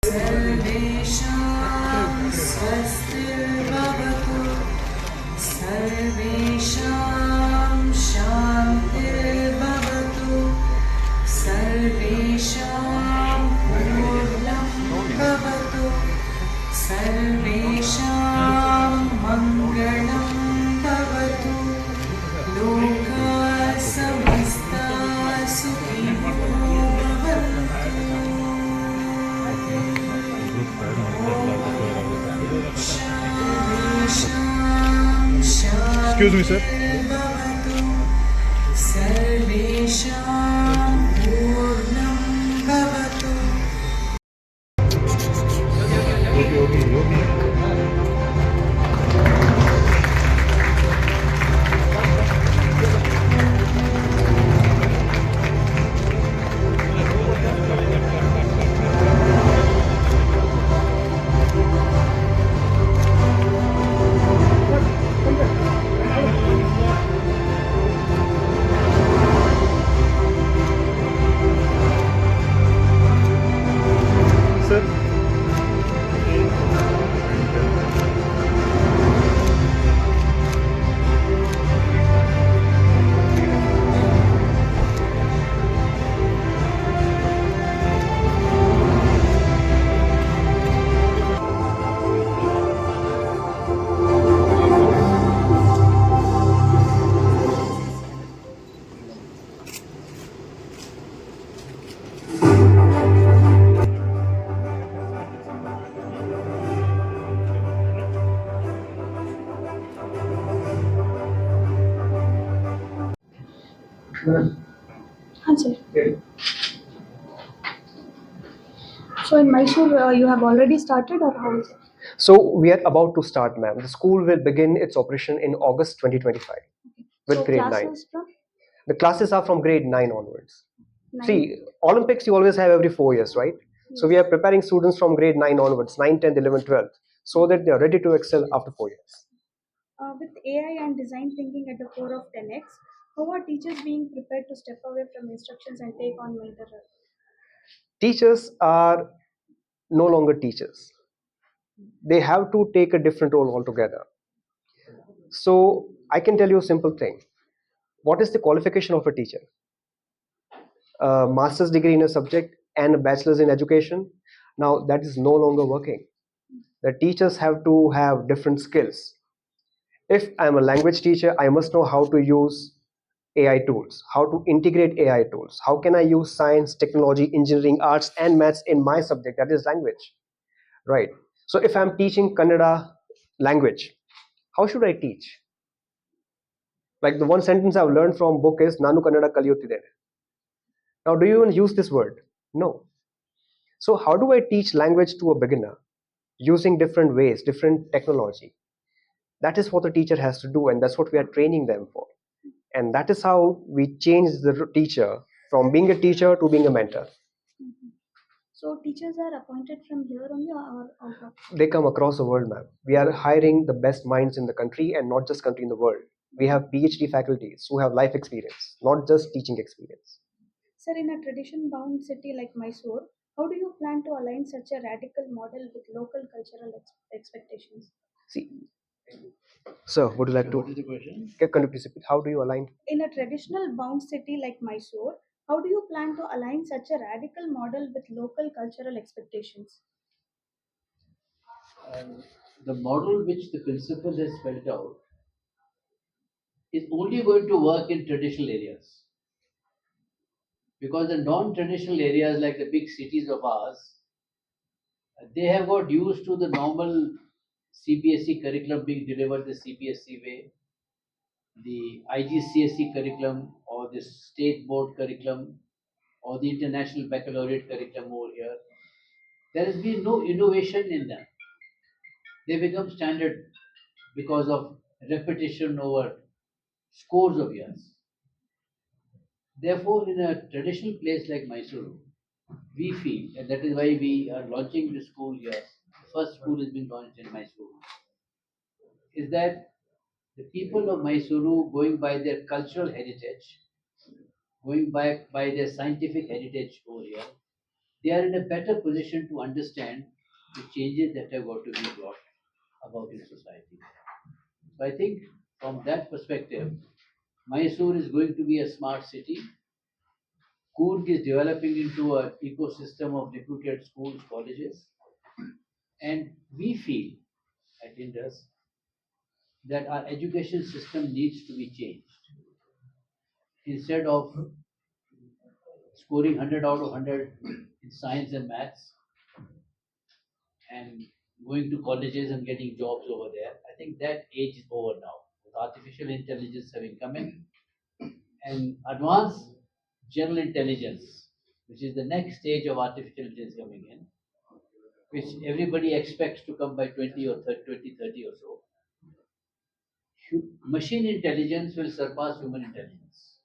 सर्वेषां स्वस्तिर्भवतु सर्वेषां शान्तिर्भवतु सर्वेषां पूर्णं भवतु सर्वेषां मङ्गलं भवतु लोकाः समस्ताः सुखिनो भवन्तु। Excuse me, sir. सर्वेषां पूर्णं भवतु। Sir. हाँ sir. So in Mysore, you have already started, or how is it? So we are about to start, ma'am. The school will begin its operation in August 2025 with So grade 9. classes from The classes are from grade 9 onwards. 9. See, Olympics you always have every 4 years, right? So we are preparing students from grade 9 onwards, 9, 10, 11, 12, so that they are ready to excel after 4 years. With AI and design thinking at the core of 10x, how are teachers being prepared to step away from instructions and take on mentor role? Teachers are no longer teachers. They have to take a different role altogether. So I can tell you a simple thing. What is the qualification of a teacher? A master's degree in a subject and a bachelor's in education. Now that is no longer working. The teachers have to have different skills. If I'm a language teacher, I must know how to use AI tools, how to integrate AI tools. How can I use science, technology, engineering, arts, and maths in my subject, that is language, right? So if I'm teaching Kannada language, how should I teach? Like the one sentence I've learned from book is Nanu Kannada kaliyuttidene. Now, do you even use this word? No. So how do I teach language to a beginner using different ways, different technology? That is what the teacher has to do, and that's what we are training them for. And that is how we change the teacher from being a teacher to being a mentor. So teachers are appointed from here only, or out of? They come across the world, ma'am. We are hiring the best minds in the country, and not just country, in the world. We have PhD faculties who have life experience, not just teaching experience. Sir, in a tradition-bound city like Mysore, how do you plan to align such a radical model with local cultural expectations? See, sir, would you like to? What is the question? Can you please repeat? How do you align? In a traditional bound city like Mysore, how do you plan to align such a radical model with local cultural expectations? The model which the principal has spelled out is only going to work in traditional areas. Because the non-traditional areas like the big cities of ours, they have got used to the normal CBSE curriculum being delivered the CBSE way, the IGCSE curriculum or the state board curriculum or the international baccalaureate curriculum over here. There has been no innovation in them. They become standard because of repetition over scores of years. Therefore, in a traditional place like Mysore, we feel, and that is why we are launching the school here. The first school is being launched in Mysore. Is that the people of Mysuru, going by their cultural heritage, going by their scientific heritage over here, they are in a better position to understand the changes that have got to be brought about in society. So I think from that perspective, Mysore is going to be a smart city. Coorg is developing into an ecosystem of reputed schools, colleges, and we feel at Indus that our education system needs to be changed. Instead of scoring 100 out of 100 in science and maths and going to colleges and getting jobs over there, I think that age is over now. With artificial intelligence having come in and advanced general intelligence, which is the next stage of artificial intelligence coming in, which everybody expects to come by 20 or 30, 2030 or so, machine intelligence will surpass human intelligence.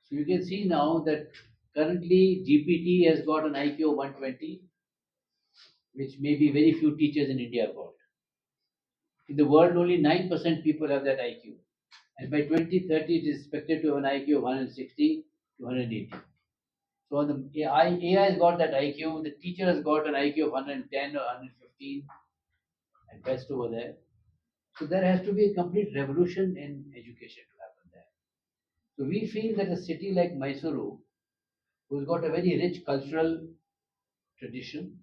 So you can see now that currently GPT has got an IQ of 120, which maybe very few teachers in India have got. In the world, only 9% people have that IQ. And by 2030, it is expected to have an IQ of 160 to 180. So the AI has got that IQ, the teacher has got an IQ of 110 or 115 at best over there. So there has to be a complete revolution in education to happen there. So we feel that a city like Mysuru, who's got a very rich cultural tradition,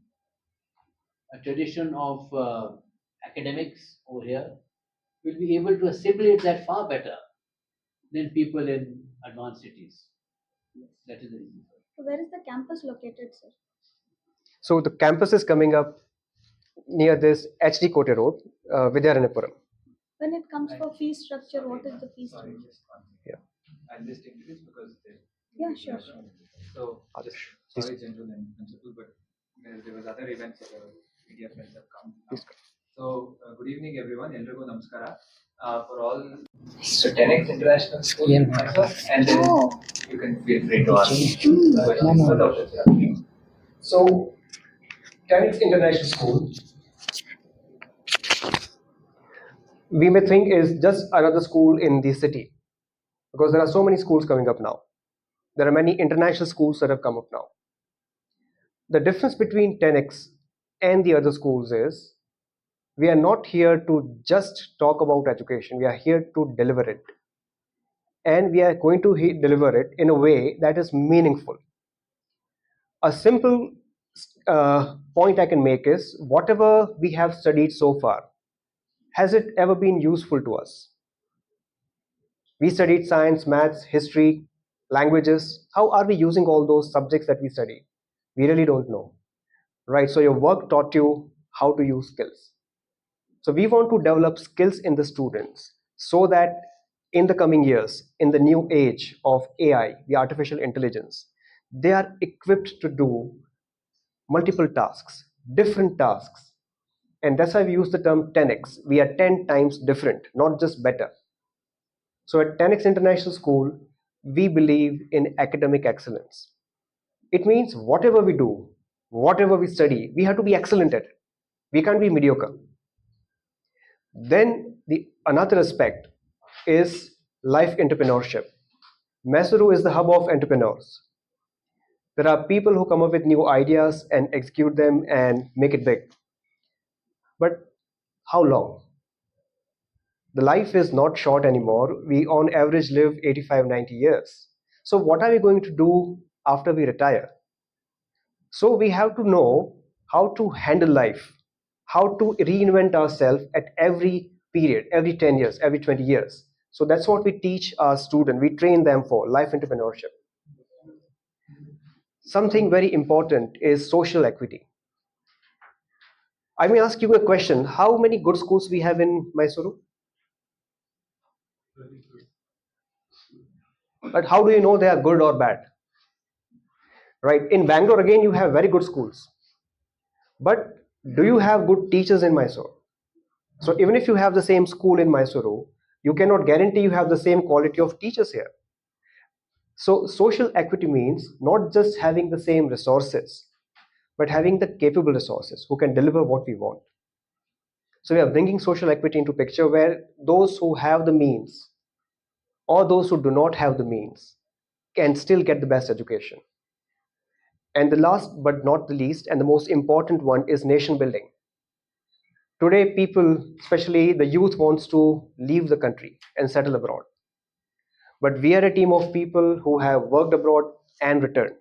a tradition of academics over here, will be able to assimilate that far better than people in advanced cities. That is the reason. So where is the campus located, sir? So the campus is coming up near this HD Kote Road, Vidyaranapuram. When it comes for fee structure, what is the fee Sorry, structure? just one thing. Yeah. I'll just take this because Yeah, sure, sure. so just Please. sorry, general and principal, but there was other events that media friends have come. Please. So good evening, everyone. Elrigo namaskara. For all, so 10x International School in Mysore, and then you can feel free to ask questions. So, 10x International School, we may think is just another school in the city because there are so many schools coming up now. There are many international schools that have come up now. The difference between 10x and the other schools is we are not here to just talk about education, we are here to deliver it. And we are going to deliver it in a way that is meaningful. A simple point I can make is whatever we have studied so far, has it ever been useful to us? We studied science, maths, history, languages. How are we using all those subjects that we study? We really don't know, right? So your work taught you how to use skills. So we want to develop skills in the students so that in the coming years, in the new age of AI, the artificial intelligence, they are equipped to do multiple tasks, different tasks. And that's why we use the term 10x. We are 10 times different, not just better. So at 10x International School, we believe in academic excellence. It means whatever we do, whatever we study, we have to be excellent at it. We can't be mediocre. Then the another aspect is life entrepreneurship. Mysuru is the hub of entrepreneurs. There are people who come up with new ideas and execute them and make it big. But how long? The life is not short anymore. We on average live 85, 90 years. So what are we going to do after we retire? So we have to know how to handle life, how to reinvent ourselves at every period, every 10 years, every 20 years. So that's what we teach our students. We train them for life entrepreneurship. Something very important is social equity. I may ask you a question. How many good schools we have in Mysuru? But how do you know they are good or bad? Right? In Bangalore, again, you have very good schools. But do you have good teachers in Mysore? So even if you have the same school in Mysuru, you cannot guarantee you have the same quality of teachers here. So social equity means not just having the same resources, but having the capable resources who can deliver what we want. So we are bringing social equity into picture where those who have the means or those who do not have the means can still get the best education. And the last but not the least, and the most important one, is nation building. Today, people, especially the youth, wants to leave the country and settle abroad. But we are a team of people who have worked abroad and returned.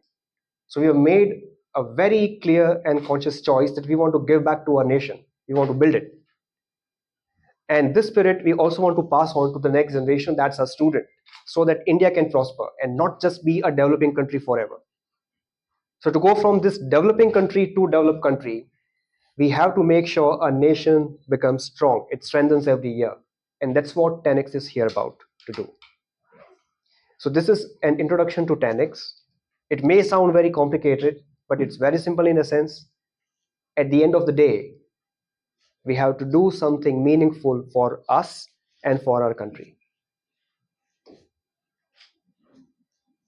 So we have made a very clear and conscious choice that we want to give back to our nation. We want to build it. And this spirit we also want to pass on to the next generation, that's our student, so that India can prosper and not just be a developing country forever. So to go from this developing country to developed country, we have to make sure our nation becomes strong. It strengthens every year. And that's what 10x is here about to do. So this is an introduction to 10x. It may sound very complicated, but it's very simple in a sense. At the end of the day, we have to do something meaningful for us and for our country.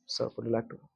So would you like to?